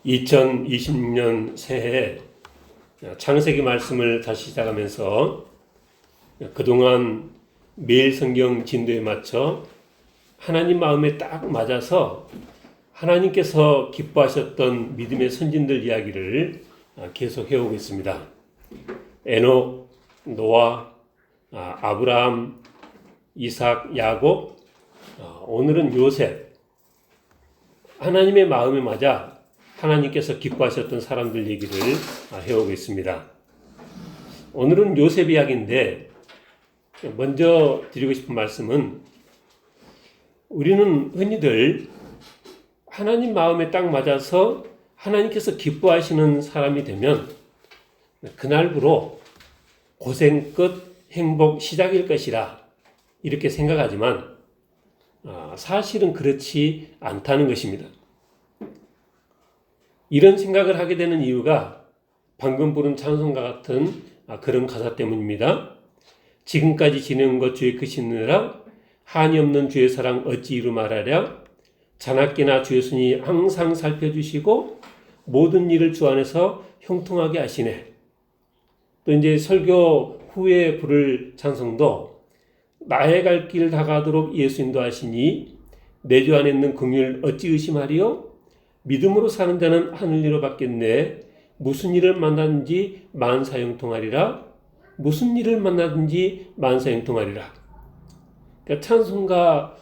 2026년 새해 창세기 말씀을 다시 시작하면서 그동안 매일 성경 진도에 맞춰 하나님 마음에 딱 맞아서 하나님께서 기뻐하셨던 믿음의 선진들 이야기를 계속 해오고 있습니다. 에녹, 노아, 아브라함, 이삭, 야곱, 오늘은 요셉. 하나님의 마음에 맞아 하나님께서 기뻐하셨던 사람들 얘기를 해오고 있습니다. 오늘은 요셉 이야기인데 먼저 드리고 싶은 말씀은 우리는 흔히들 하나님 마음에 딱 맞아서 하나님께서 기뻐하시는 사람이 되면 그날부로 고생 끝 행복 시작일 것이라 이렇게 생각하지만 사실은 그렇지 않다는 것입니다. 이런 생각을 하게 되는 이유가 방금 부른 찬송가 같은 그런 가사 때문입니다. 지금까지 지내온 것 주의 크시느라 한이 없는 주의 사랑 어찌 이루 말하랴. 자나깨나 주의 손이 항상 살펴주시고 모든 일을 주 안에서 형통하게 하시네. 또 이제 설교 후에 부를 찬송도 나의 갈 길 다가도록 예수 인도하시니 내 주 안에 있는 긍휼 어찌 의심하리요. 믿음으로 사는 자는 하늘 일로 받겠네. 무슨 일을 만나든지 만사형통하리라. 무슨 일을 만나든지 만사형통하리라. 그러니까 찬송가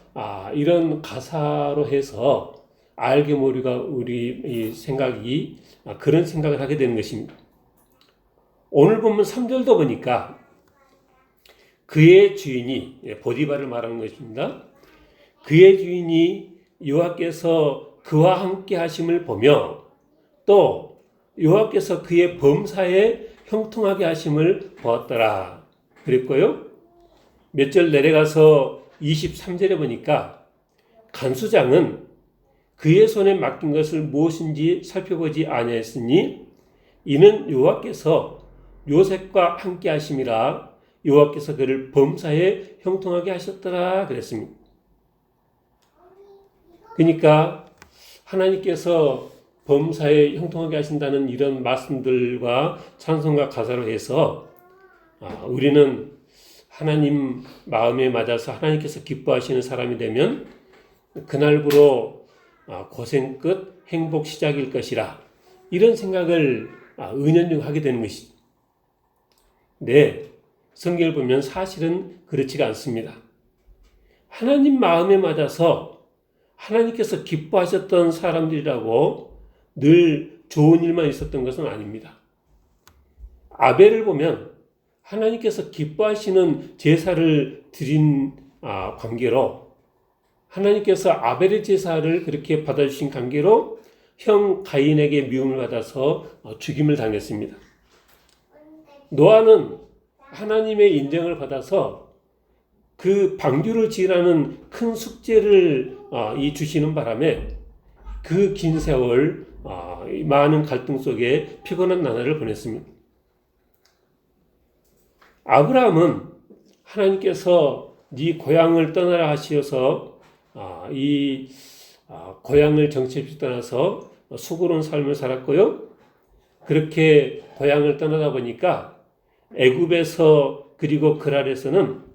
이런 가사로 해서 알게 모르가 우리 생각이 그런 생각을 하게 되는 것입니다. 오늘 보면 3절도 보니까 그의 주인이 보디발을 말하는 것입니다. 그의 주인이 여호와께서 그와 함께 하심을 보며 또 여호와께서 그의 범사에 형통하게 하심을 보았더라 그랬고요. 몇 절 내려가서 23절에 보니까 간수장은 그의 손에 맡긴 것을 무엇인지 살펴보지 아니하였으니 이는 여호와께서 요셉과 함께 하심이라 여호와께서 그를 범사에 형통하게 하셨더라 그랬습니다. 그러니까 하나님께서 범사에 형통하게 하신다는 이런 말씀들과 찬송가 가사로 해서 우리는 하나님 마음에 맞아서 하나님께서 기뻐하시는 사람이 되면 그날부로 고생 끝 행복 시작일 것이라 이런 생각을 은연중 하게 되는 것이죠. 네, 성경을 보면 사실은 그렇지가 않습니다. 하나님 마음에 맞아서 하나님께서 기뻐하셨던 사람들이라고 늘 좋은 일만 있었던 것은 아닙니다. 아벨을 보면 하나님께서 기뻐하시는 제사를 드린 관계로 하나님께서 아벨의 제사를 그렇게 받아주신 관계로 형 가인에게 미움을 받아서 죽임을 당했습니다. 노아는 하나님의 인정을 받아서 그 방주를 지으라는 큰 숙제를 주시는 바람에 그 긴 세월 많은 갈등 속에 피곤한 나날을 보냈습니다. 아브라함은 하나님께서 네 고향을 떠나라 하시어서 이 고향을 정치 없이 떠나서 수고로운 삶을 살았고요. 그렇게 고향을 떠나다 보니까 애굽에서 그리고 그랄에서는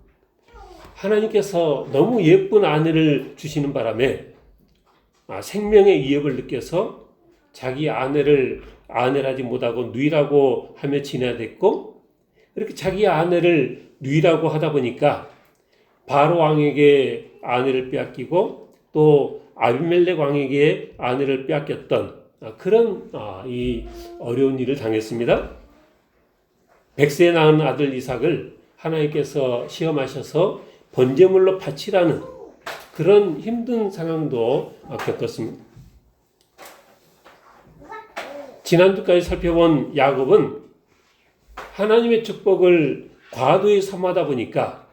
하나님께서 너무 예쁜 아내를 주시는 바람에 생명의 위협을 느껴서 자기 아내를 아내라지 못하고 누이라고 하며 지내야 됐고 그렇게 자기 아내를 누이라고 하다 보니까 바로 왕에게 아내를 빼앗기고 또 아비멜렉 왕에게 아내를 빼앗겼던 그런 이 어려운 일을 당했습니다. 100세에 낳은 아들 이삭을 하나님께서 시험하셔서 번제물로 바치라는 그런 힘든 상황도 겪었습니다. 지난주까지 살펴본 야곱은 하나님의 축복을 과도히 사모하다 보니까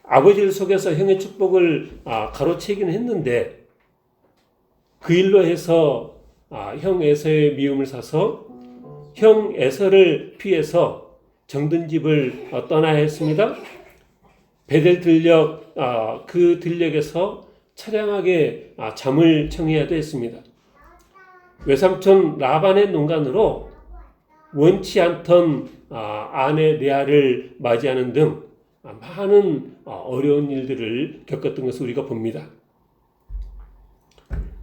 아버지를 속여서 형의 축복을 가로채기는 했는데 그 일로 해서 형 에서의 미움을 사서 형 에서를 피해서 정든 집을 떠나야 했습니다. 베델 들녘 그 들녘에서 처량하게 잠을 청해야 됐습니다. 외삼촌 라반의 농간으로 원치 않던 아내 레아를 맞이하는 등 많은 어려운 일들을 겪었던 것을 우리가 봅니다.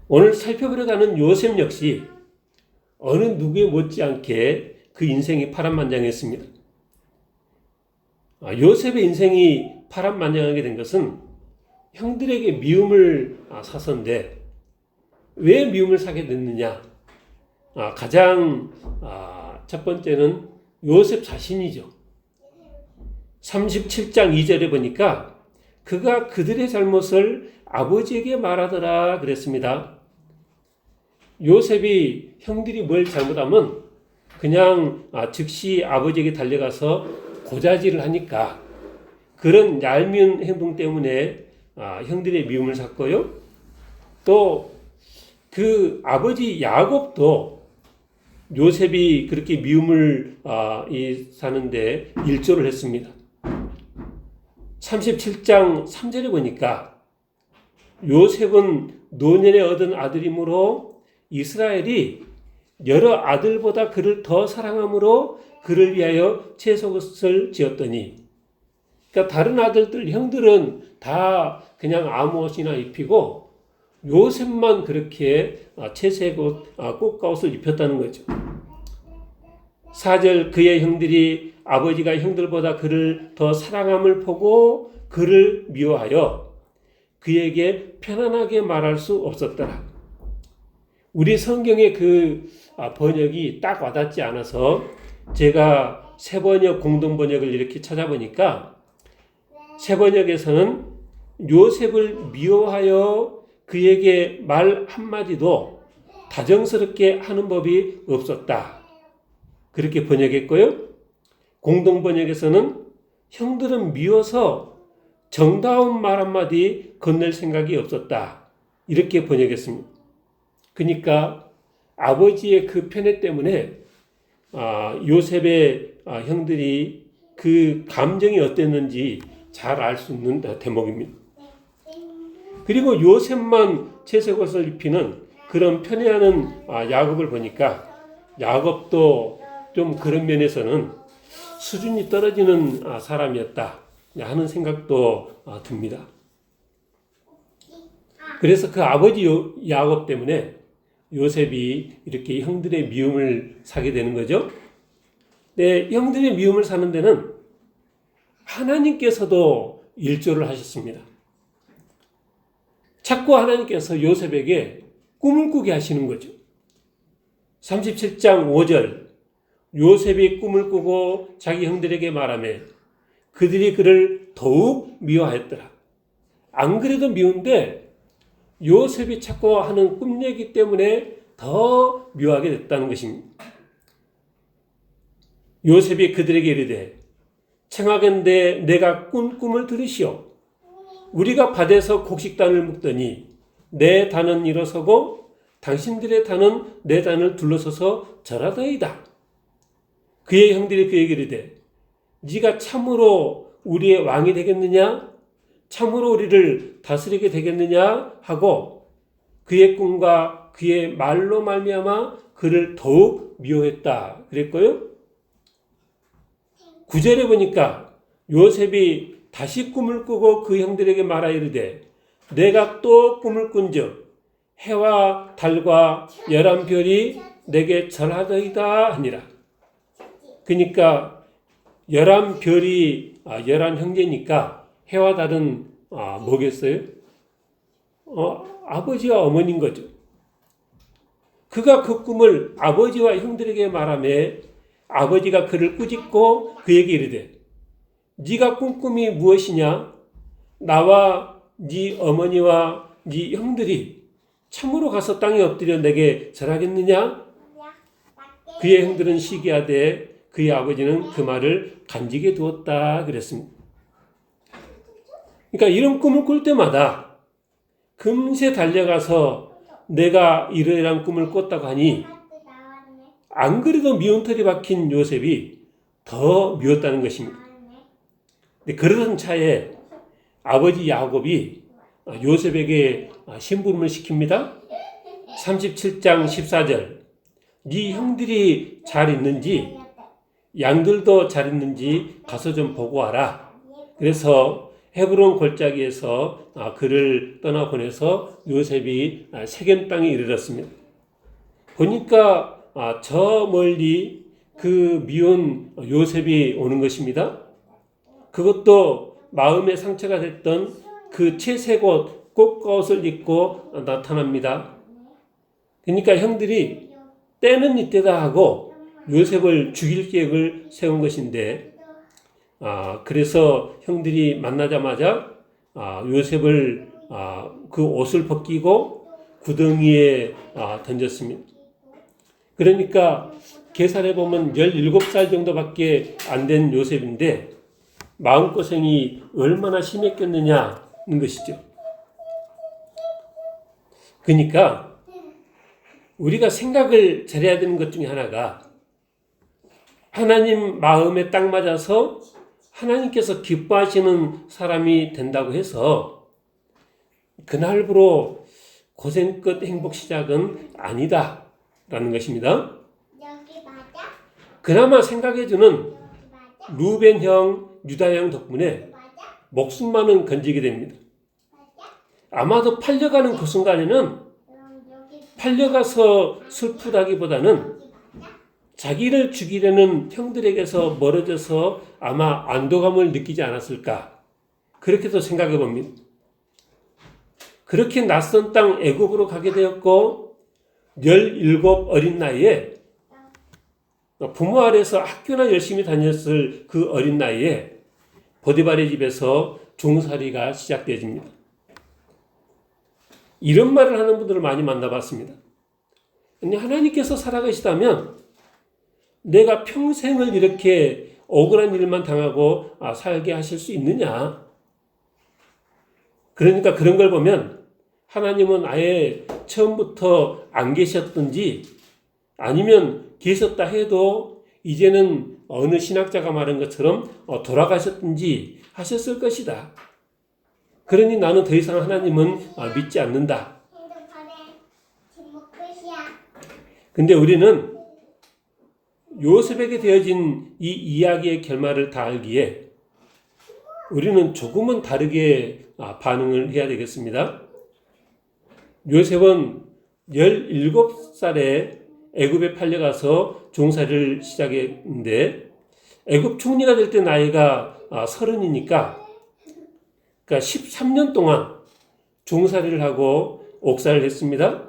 오늘 살펴보려 가는 요셉 역시 어느 누구에 못지않게 그 인생이 파란만장했습니다. 요셉의 인생이 파란만장하게 된 것은 형들에게 미움을 사서인데 왜 미움을 사게 됐느냐? 가장 첫 번째는 요셉 자신이죠. 37장 2절에 보니까 그가 그들의 잘못을 아버지에게 말하더라 그랬습니다. 요셉이 형들이 뭘 잘못하면 그냥 즉시 아버지에게 달려가서 고자질을 하니까 그런 얄미운 행동 때문에 형들의 미움을 샀고요. 또 그 아버지 야곱도 요셉이 그렇게 미움을 사는데 일조를 했습니다. 37장 3절에 보니까 요셉은 노년에 얻은 아들이므로 이스라엘이 여러 아들보다 그를 더 사랑함으로 그를 위하여 채소옷을 지었더니, 그러니까 다른 아들들 형들은 다 그냥 아무옷이나 입히고 요셉만 그렇게 채색옷 꽃가옷을 입혔다는 거죠. 4절 그의 형들이 아버지가 형들보다 그를 더 사랑함을 보고 그를 미워하여 그에게 편안하게 말할 수 없었더라. 우리 성경의 그 번역이 딱 와닿지 않아서 제가 새번역 공동번역을 이렇게 찾아보니까 새번역에서는 요셉을 미워하여 그에게 말 한마디도 다정스럽게 하는 법이 없었다. 그렇게 번역했고요. 공동번역에서는 형들은 미워서 정다운 말 한마디 건넬 생각이 없었다. 이렇게 번역했습니다. 그러니까 아버지의 그 편애 때문에 요셉의 형들이 그 감정이 어땠는지 잘 알 수 있는 대목입니다. 그리고 요셉만 채색옷을 입히는 그런 편애하는 야곱을 보니까 야곱도 좀 그런 면에서는 수준이 떨어지는 사람이었다 하는 생각도 듭니다. 그래서 그 아버지 야곱 때문에 요셉이 이렇게 형들의 미움을 사게 되는 거죠. 네, 형들의 미움을 사는 데는 하나님께서도 일조를 하셨습니다. 자꾸 하나님께서 요셉에게 꿈을 꾸게 하시는 거죠. 37장 5절 요셉이 꿈을 꾸고 자기 형들에게 말하며 그들이 그를 더욱 미워하였더라. 안 그래도 미운데 요셉이 자꾸 하는 꿈 얘기 때문에 더 미워하게 됐다는 것입니다. 요셉이 그들에게 이르되 청하건대 내가 꾼 꿈을 들으시오. 우리가 밭에서 곡식단을 묶더니 내 단은 일어서고 당신들의 단은 내 단을 둘러서서 절하더이다. 그의 형들이 그에게 이르되 네가 참으로 우리의 왕이 되겠느냐? 참으로 우리를 다스리게 되겠느냐? 하고 그의 꿈과 그의 말로 말미암아 그를 더욱 미워했다. 그랬고요. 9절에 보니까 요셉이 다시 꿈을 꾸고 그 형들에게 말하 이르되 내가 또 꿈을 꾼즉 해와 달과 11별이 내게 절하더이다 하니라. 그러니까 11별이 11형제니까 해와 달은 뭐겠어요? 아버지와 어머니인 거죠. 그가 그 꿈을 아버지와 형들에게 말하며 아버지가 그를 꾸짖고 그에게 이르되 네가 꾼 꿈이 무엇이냐? 나와 네 어머니와 네 형들이 참으로 가서 땅에 엎드려 내게 절하겠느냐? 그의 형들은 시기하되 그의 아버지는 그 말을 간직해 두었다 그랬습니다. 그러니까 이런 꿈을 꿀 때마다 금세 달려가서 내가 이러이러한 꿈을 꿨다고 하니 안 그래도 미운 털이 박힌 요셉이 더 미웠다는 것입니다. 그러던 차에 아버지 야곱이 요셉에게 심부름을 시킵니다. 37장 14절 네 형들이 잘 있는지 양들도 잘 있는지 가서 좀 보고 와라. 그래서 헤브론 골짜기에서 그를 떠나보내서 요셉이 세겜 땅에 이르렀습니다. 보니까 저 멀리 그 미운 요셉이 오는 것입니다. 그것도 마음의 상처가 됐던 그 채색옷 꽃가옷을 입고 나타납니다. 그러니까 형들이 때는 이때다 하고 요셉을 죽일 계획을 세운 것인데 그래서 형들이 만나자마자 요셉을 그 옷을 벗기고 구덩이에 던졌습니다. 그러니까 계산해 보면 17살 정도밖에 안 된 요셉인데 마음고생이 얼마나 심했겠느냐는 것이죠. 그러니까 우리가 생각을 잘해야 되는 것 중에 하나가 하나님 마음에 딱 맞아서 하나님께서 기뻐하시는 사람이 된다고 해서 그날부로 고생 끝 행복 시작은 아니다라는 것입니다. 그나마 생각해주는 루벤 형, 유다 형 덕분에 목숨만은 건지게 됩니다. 아마도 팔려가는 그 순간에는 팔려가서 슬프다기보다는 자기를 죽이려는 형들에게서 멀어져서 아마 안도감을 느끼지 않았을까 그렇게도 생각해 봅니다. 그렇게 낯선 땅 애굽으로 가게 되었고 17 어린 나이에 부모 아래서 학교나 열심히 다녔을 그 어린 나이에 보디발의 집에서 종살이가 시작되어집니다. 이런 말을 하는 분들을 많이 만나봤습니다. 하나님께서 살아계시다면 내가 평생을 이렇게 억울한 일만 당하고 살게 하실 수 있느냐? 그러니까 그런 걸 보면 하나님은 아예 처음부터 안 계셨든지 아니면 계셨다 해도 이제는 어느 신학자가 말한 것처럼 돌아가셨든지 하셨을 것이다. 그러니 나는 더 이상 하나님은 믿지 않는다. 근데 우리는 요셉에게 되어진 이 이야기의 결말을 다 알기에 우리는 조금은 다르게 반응을 해야 되겠습니다. 요셉은 17살에 애굽에 팔려가서 종살이를 시작했는데 애굽 총리가 될 때 나이가 30이니까 그러니까 13년 동안 종살이를 하고 옥살이를 했습니다.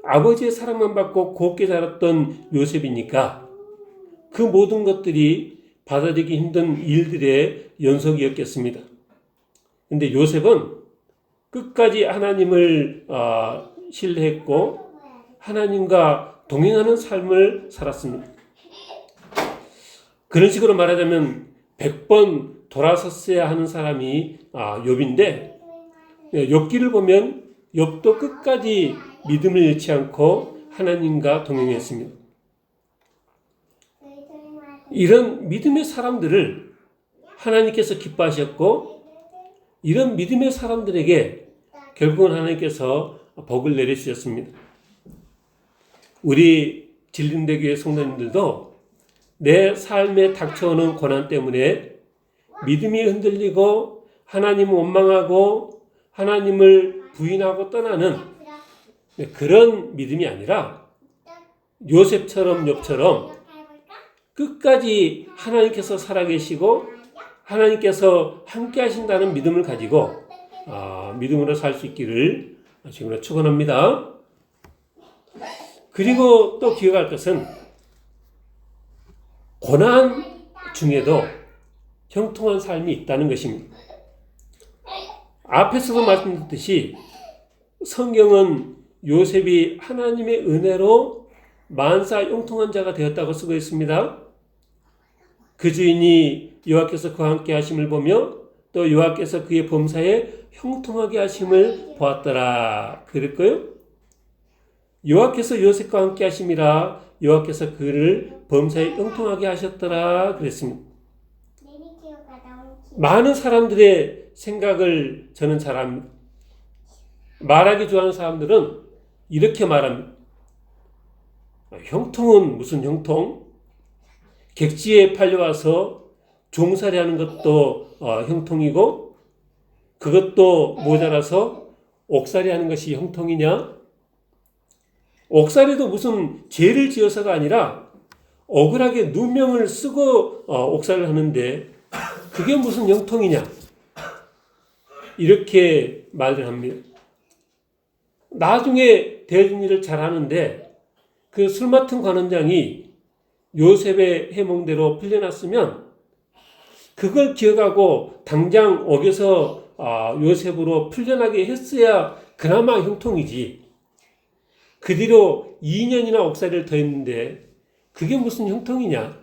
아버지의 사랑만 받고 곱게 자랐던 요셉이니까 그 모든 것들이 받아들이기 힘든 일들의 연속이었겠습니다. 그런데 요셉은 끝까지 하나님을 신뢰했고 하나님과 동행하는 삶을 살았습니다. 그런 식으로 말하자면 100번 돌아섰어야 하는 사람이 욥인데 욥기를 보면 욥도 끝까지 믿음을 잃지 않고 하나님과 동행했습니다. 이런 믿음의 사람들을 하나님께서 기뻐하셨고 이런 믿음의 사람들에게 결국은 하나님께서 복을 내려주셨습니다. 우리 진린대교회 성도님들도 내 삶에 닥쳐오는 고난 때문에 믿음이 흔들리고 하나님을 원망하고 하나님을 부인하고 떠나는 그런 믿음이 아니라 요셉처럼 욥처럼 끝까지 하나님께서 살아계시고 하나님께서 함께 하신다는 믿음을 가지고 믿음으로 살 수 있기를 지금으로 축원합니다. 그리고 또 기억할 것은 고난 중에도 형통한 삶이 있다는 것입니다. 앞에서도 말씀드렸듯이 성경은 요셉이 하나님의 은혜로 만사 형통한 자가 되었다고 쓰고 있습니다. 그 주인이 여호와께서 그와 함께 하심을 보며 또 여호와께서 그의 범사에 형통하게 하심을 보았더라. 그랬고요. 여호와께서 요셉과 함께 하심이라 여호와께서 그를 범사에 형통하게 하셨더라. 그랬습니다. 많은 사람들의 생각을 저는 잘 압니다. 말하기 좋아하는 사람들은 이렇게 말합니다. 형통은 무슨 형통? 객지에 팔려와서 종살이 하는 것도 형통이고 그것도 모자라서 옥살이 하는 것이 형통이냐? 옥살이도 무슨 죄를 지어서가 아니라 억울하게 누명을 쓰고 옥살이를 하는데 그게 무슨 형통이냐? 이렇게 말을 합니다. 나중에 대진 일을 잘하는데 그 술 맡은 관원장이 요셉의 해몽대로 풀려났으면 그걸 기억하고 당장 옥에서 요셉으로 풀려나게 했어야 그나마 형통이지. 그 뒤로 2년이나 옥살이를 더 했는데 그게 무슨 형통이냐?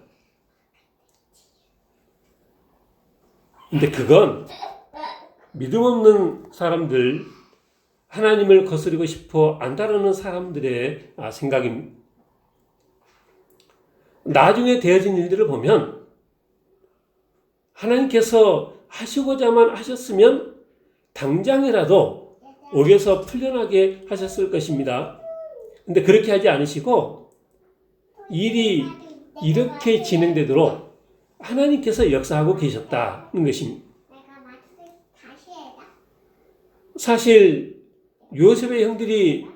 근데 그건 믿음 없는 사람들, 하나님을 거스르고 싶어 안 따르는 사람들의 생각입니다. 나중에 되어진 일들을 보면 하나님께서 하시고자만 하셨으면 당장이라도 옥에서 풀려나게 하셨을 것입니다. 근데 그렇게 하지 않으시고 일이 이렇게 진행되도록 하나님께서 역사하고 계셨다는 것입니다. 사실 요셉의 형들이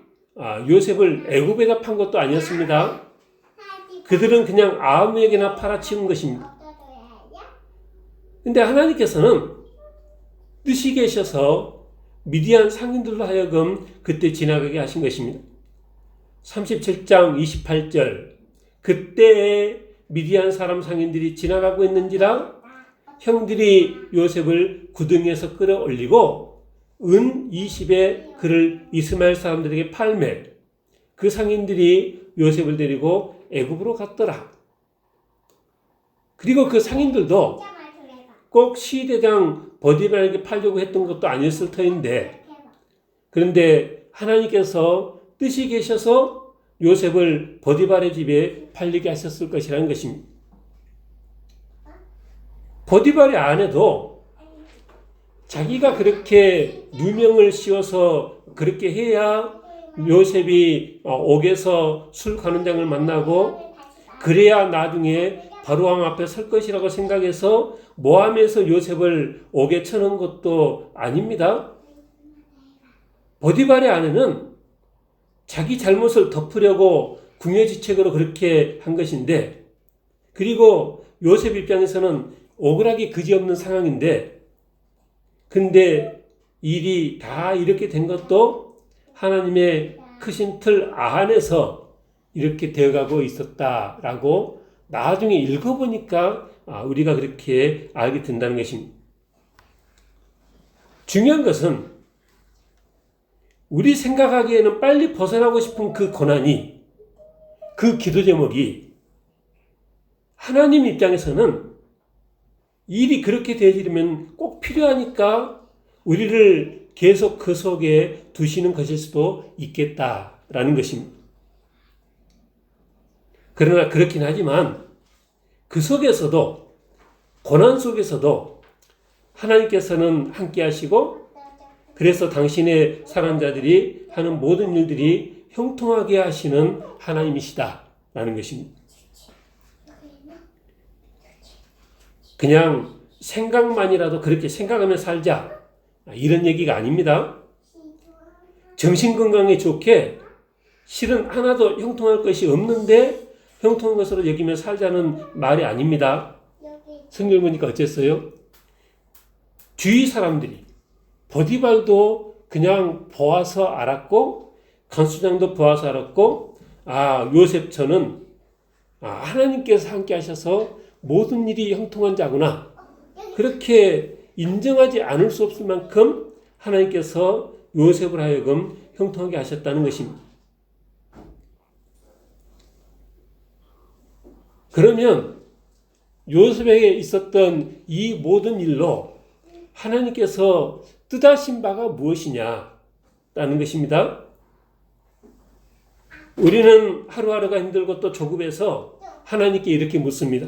요셉을 애굽에다 판 것도 아니었습니다. 그들은 그냥 아무에게나 팔아치운 것입니다. 근데 하나님께서는 뜻이 계셔서 미디안 상인들로 하여금 그때 지나가게 하신 것입니다. 37장 28절 그때에 미디안 사람 상인들이 지나가고 있는지라 형들이 요셉을 구덩이에서 끌어올리고 은 20에 그를 이스마엘 사람들에게 팔매 그 상인들이 요셉을 데리고 애굽으로 갔더라. 그리고 그 상인들도 꼭 시대장 버디발에게 팔려고 했던 것도 아니었을 터인데 그런데 하나님께서 뜻이 계셔서 요셉을 버디발의 집에 팔리게 하셨을 것이라는 것입니다. 버디발의 아내도 자기가 그렇게 누명을 씌워서 그렇게 해야 요셉이 옥에서 술 관원장을 만나고 그래야 나중에 바로왕 앞에 설 것이라고 생각해서 모함에서 요셉을 옥에 쳐넣은 것도 아닙니다. 버디발의 아내는 자기 잘못을 덮으려고 궁여지책으로 그렇게 한 것인데 그리고 요셉 입장에서는 억울하게 그지없는 상황인데 근데 일이 다 이렇게 된 것도 하나님의 크신 틀 안에서 이렇게 되어가고 있었다라고 나중에 읽어보니까 우리가 그렇게 알게 된다는 것입니다. 중요한 것은 우리 생각하기에는 빨리 벗어나고 싶은 그 고난이 그 기도 제목이 하나님 입장에서는 일이 그렇게 되어지려면 꼭 필요하니까 우리를 계속 그 속에 두시는 것일 수도 있겠다라는 것입니다. 그러나 그렇긴 하지만 그 속에서도 고난 속에서도 하나님께서는 함께 하시고 그래서 당신의 사랑하는 자들이 하는 모든 일들이 형통하게 하시는 하나님이시다라는 것입니다. 그냥 생각만이라도 그렇게 생각하며 살자 이런 얘기가 아닙니다. 정신건강에 좋게 실은 하나도 형통할 것이 없는데 형통한 것으로 여기며 살자는 말이 아닙니다. 성경 보니까 어쨌어요? 주위 사람들이 버디발도 그냥 보아서 알았고 간수장도 보아서 알았고 요셉처는 하나님께서 함께 하셔서 모든 일이 형통한 자구나 그렇게 인정하지 않을 수 없을 만큼 하나님께서 요셉을 하여금 형통하게 하셨다는 것입니다. 그러면 요셉에게 있었던 이 모든 일로 하나님께서 뜻하신 바가 무엇이냐라는 것입니다. 우리는 하루하루가 힘들고 또 조급해서 하나님께 이렇게 묻습니다.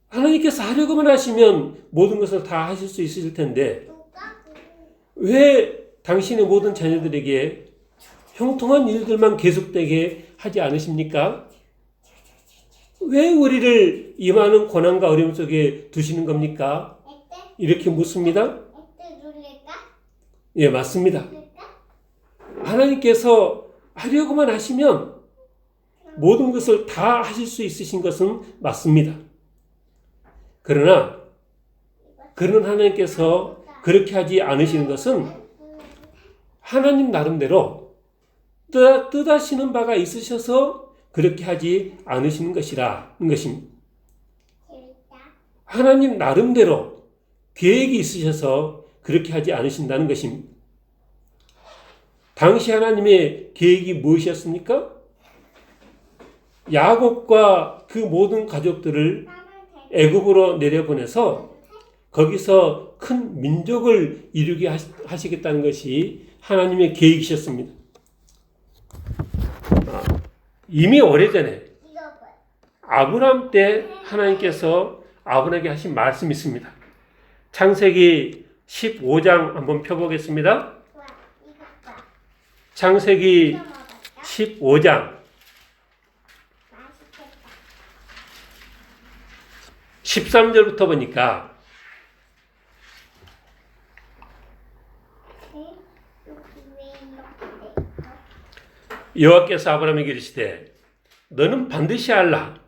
하나님께서 하려고만 하시면 모든 것을 다 하실 수 있으실 텐데 왜 당신의 모든 자녀들에게 형통한 일들만 계속되게 하지 않으십니까? 왜 우리를 이 많은 고난과 어려움 속에 두시는 겁니까? 이렇게 묻습니다. 예, 맞습니다. 하나님께서 하려고만 하시면 모든 것을 다 하실 수 있으신 것은 맞습니다. 그러나 그런 하나님께서 그렇게 하지 않으시는 것은 하나님 나름대로 뜻하시는 바가 있으셔서 그렇게 하지 않으시는 것이라는 것입니다. 하나님 나름대로 계획이 있으셔서 그렇게 하지 않으신다는 것입니다. 당시 하나님의 계획이 무엇이었습니까? 야곱과 그 모든 가족들을 애굽으로 내려보내서 거기서 큰 민족을 이루게 하시겠다는 것이 하나님의 계획이셨습니다. 이미 오래전에 아브라함 때 하나님께서 아브라함에게 하신 말씀이 있습니다. 창세기 15장 한번 펴보겠습니다. 창세기 15장 13절부터 보니까 여호와께서 아브라함에게 이르시되 너는 반드시 알라.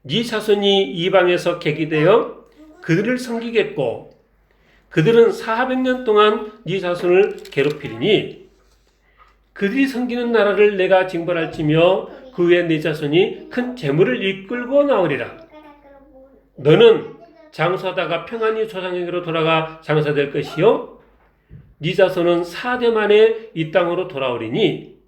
네 자손이 이방에서 객이되어 그들을 섬기겠고 그들은 400년 동안 네 자손을 괴롭히리니 그들이 섬기는 나라를 내가 징벌할지며 그 후에 네 자손이 큰 재물을 이끌고 나오리라. 너는 장사하다가 평안히 조상에게로 돌아가 장사될 것이요 네 자손은 4대 만에 이 땅으로 돌아오리니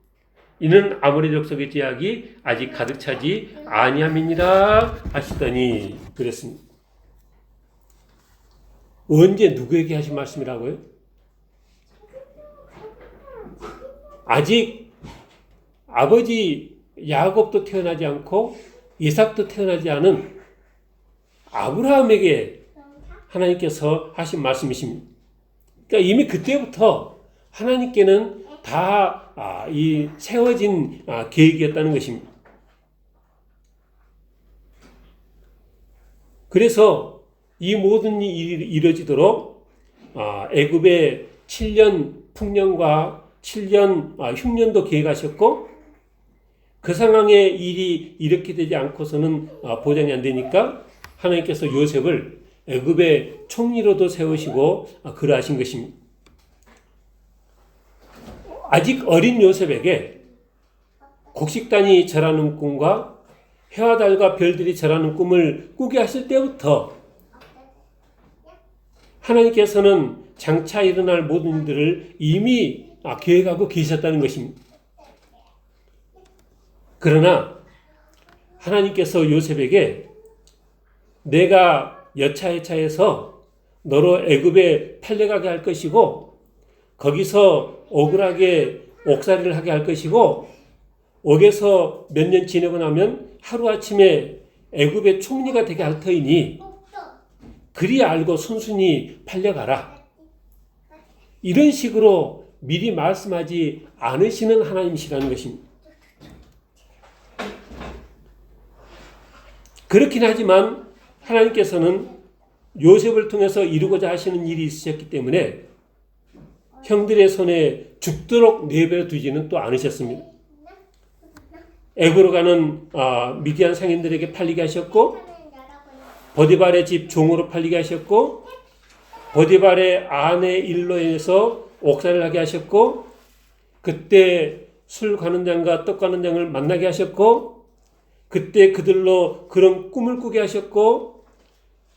이는 아모리 족속의 제약이 아직 가득 차지 아니함이니라 하시더니 그랬습니다. 언제 누구에게 하신 말씀이라고요? 아직 아버지 야곱도 태어나지 않고 이삭도 태어나지 않은 아브라함에게 하나님께서 하신 말씀이십니다. 그러니까 이미 그때부터 하나님께는 다 이 세워진 계획이었다는 것입니다. 그래서 이 모든 일이 이루어지도록 애굽의 7년 풍년과 7년 흉년도 계획하셨고 그 상황에 일이 이렇게 되지 않고서는 보장이 안 되니까 하나님께서 요셉을 애굽의 총리로도 세우시고 그러하신 것입니다. 아직 어린 요셉에게 곡식단이 절하는 꿈과 해와 달과 별들이 절하는 꿈을 꾸게 하실 때부터 하나님께서는 장차 일어날 모든 일들을 이미 계획하고 계셨다는 것입니다. 그러나 하나님께서 요셉에게 내가 여차여차해서 너로 애굽에 팔려가게 할 것이고 거기서 억울하게 옥살이를 하게 할 것이고 옥에서 몇 년 지내고 나면 하루아침에 애굽의 총리가 되게 할 터이니 그리 알고 순순히 팔려가라. 이런 식으로 미리 말씀하지 않으시는 하나님이시라는 것입니다. 그렇긴 하지만 하나님께서는 요셉을 통해서 이루고자 하시는 일이 있으셨기 때문에 형들의 손에 죽도록 내버려 두지는 또 않으셨습니다. 애굽으로 가는 미디안 상인들에게 팔리게 하셨고 보디발의 집 종으로 팔리게 하셨고 보디발의 아내 일로 인해서 옥살이를 하게 하셨고 그때 술 가는 장과 떡 가는 장을 만나게 하셨고 그때 그들로 그런 꿈을 꾸게 하셨고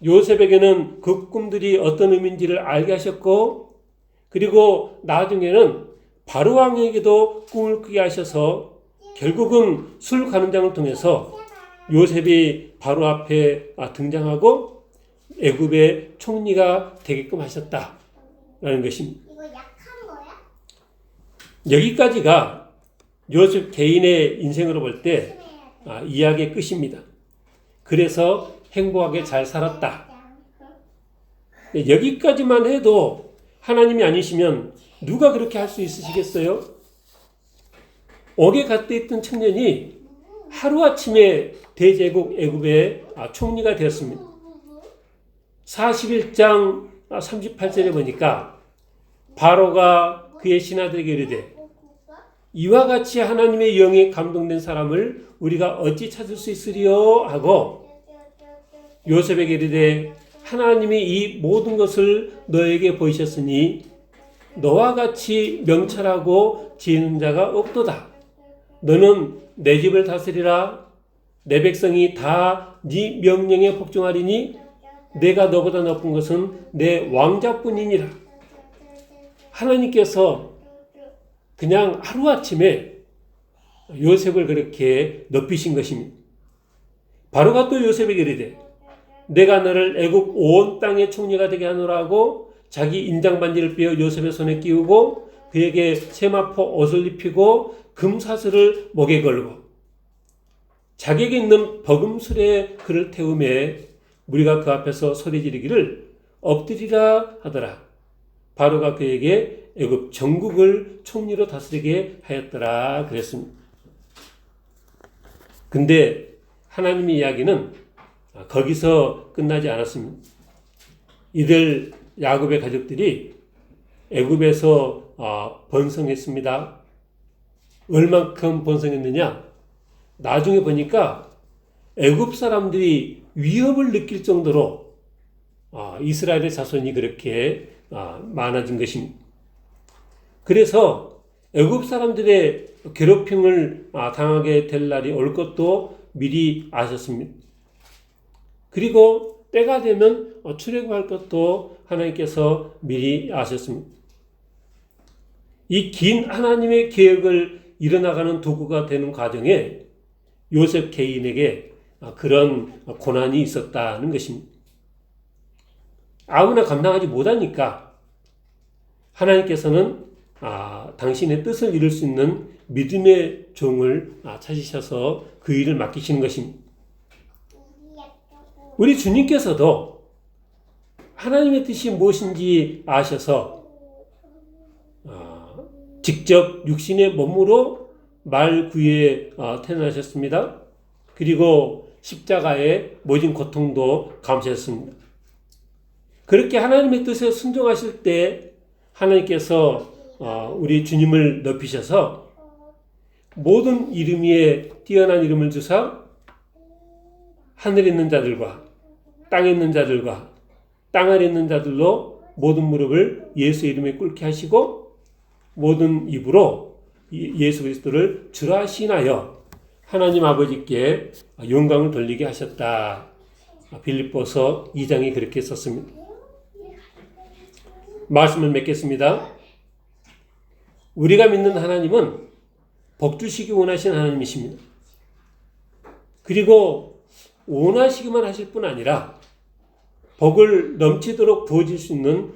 요셉에게는 그 꿈들이 어떤 의미인지를 알게 하셨고 그리고 나중에는 바로 왕에게도 꿈을 꾸게 하셔서 결국은 술 가는 장을 통해서 요셉이 바로 앞에 등장하고 애굽의 총리가 되게끔 하셨다라는 것입니다. 이거 약한 거야? 여기까지가 요셉 개인의 인생으로 볼 때 이야기의 끝입니다. 그래서 행복하게 잘 살았다. 여기까지만 해도 하나님이 아니시면 누가 그렇게 할 수 있으시겠어요? 옥에 갇혀 있던 청년이 하루아침에 대제국 애굽의 총리가 되었습니다. 41장 38절에 보니까 바로가 그의 신하들에게 이르되 이와 같이 하나님의 영에 감동된 사람을 우리가 어찌 찾을 수 있으리요 하고 요셉에게 이르되 하나님이 이 모든 것을 너에게 보이셨으니 너와 같이 명철하고 지혜 있는 자가 없도다. 너는 내 집을 다스리라. 내 백성이 다 네 명령에 복종하리니 내가 너보다 높은 것은 내 왕자뿐이니라. 하나님께서 그냥 하루아침에 요셉을 그렇게 높이신 것입니다. 바로가 또 요셉에게 이르되 내가 너를 애굽 온 땅의 총리가 되게 하노라 하고 자기 인장 반지를 빼어 요셉의 손에 끼우고 그에게 세마포 옷을 입히고 금사슬을 목에 걸고 자기에게 있는 버금술에 그를 태우매 무리가 그 앞에서 소리 지르기를 엎드리라 하더라. 바로가 그에게 애굽 전국을 총리로 다스리게 하였더라 그랬습니다. 근데 하나님의 이야기는 거기서 끝나지 않았습니다. 이들 야곱의 가족들이 애굽에서 번성했습니다. 얼만큼 번성했느냐? 나중에 보니까 애굽 사람들이 위협을 느낄 정도로 이스라엘의 자손이 그렇게 많아진 것입니다. 그래서 애굽 사람들의 괴롭힘을 당하게 될 날이 올 것도 미리 아셨습니다. 그리고 때가 되면 출애굽할 것도 하나님께서 미리 아셨습니다. 이 긴 하나님의 계획을 이뤄나가는 도구가 되는 과정에 요셉 개인에게 그런 고난이 있었다는 것입니다. 아무나 감당하지 못하니까 하나님께서는 당신의 뜻을 이룰 수 있는 믿음의 종을 찾으셔서 그 일을 맡기시는 것입니다. 우리 주님께서도 하나님의 뜻이 무엇인지 아셔서 직접 육신의 몸으로 말 구유에 태어나셨습니다. 그리고 십자가의 모진 고통도 감수했습니다. 그렇게 하나님의 뜻에 순종하실 때 하나님께서 우리 주님을 높이셔서 모든 이름 위에 뛰어난 이름을 주사 하늘에 있는 자들과 땅에 있는 자들과 땅 아래 있는 자들로 모든 무릎을 예수 이름에 꿇게 하시고 모든 입으로 예수 그리스도를 주라 시인하여 하나님 아버지께 영광을 돌리게 하셨다. 빌립보서 2장이 그렇게 썼습니다. 말씀을 맺겠습니다. 우리가 믿는 하나님은 복 주시기 원하시는 하나님이십니다. 그리고 원하시기만 하실 뿐 아니라 복을 넘치도록 부어줄 수 있는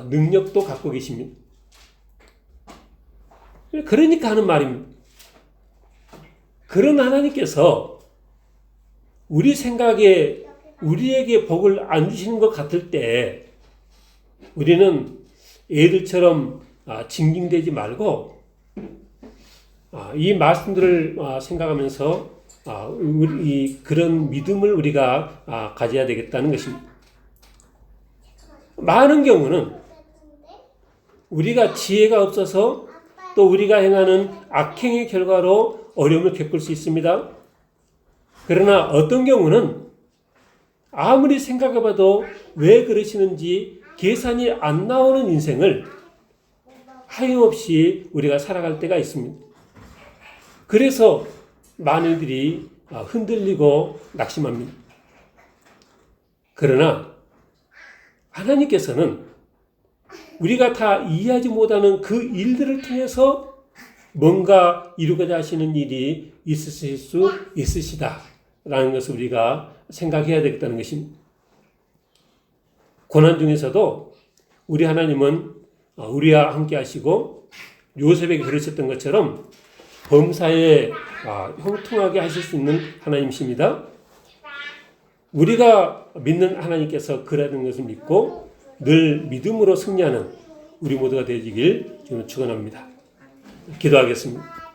능력도 갖고 계십니다. 그러니까 하는 말입니다. 그런 하나님께서 우리 생각에 우리에게 복을 안 주시는 것 같을 때 우리는 애들처럼 징징대지 말고 이 말씀들을 생각하면서 그런 믿음을 우리가 가져야 되겠다는 것입니다. 많은 경우는 우리가 지혜가 없어서 또 우리가 행하는 악행의 결과로 어려움을 겪을 수 있습니다. 그러나 어떤 경우는 아무리 생각해봐도 왜 그러시는지 계산이 안 나오는 인생을 하염없이 우리가 살아갈 때가 있습니다. 그래서 많은 이들이 흔들리고 낙심합니다. 그러나 하나님께서는 우리가 다 이해하지 못하는 그 일들을 통해서 뭔가 이루고자 하시는 일이 있으실 수 있으시다라는 것을 우리가 생각해야 되겠다는 것입니다. 고난 중에서도 우리 하나님은 우리와 함께 하시고 요셉에게 그러셨던 것처럼 범사에 형통하게 하실 수 있는 하나님이십니다. 우리가 믿는 하나님께서 그라는 것을 믿고 늘 믿음으로 승리하는 우리 모두가 되시길 저는 축원합니다. 기도하겠습니다.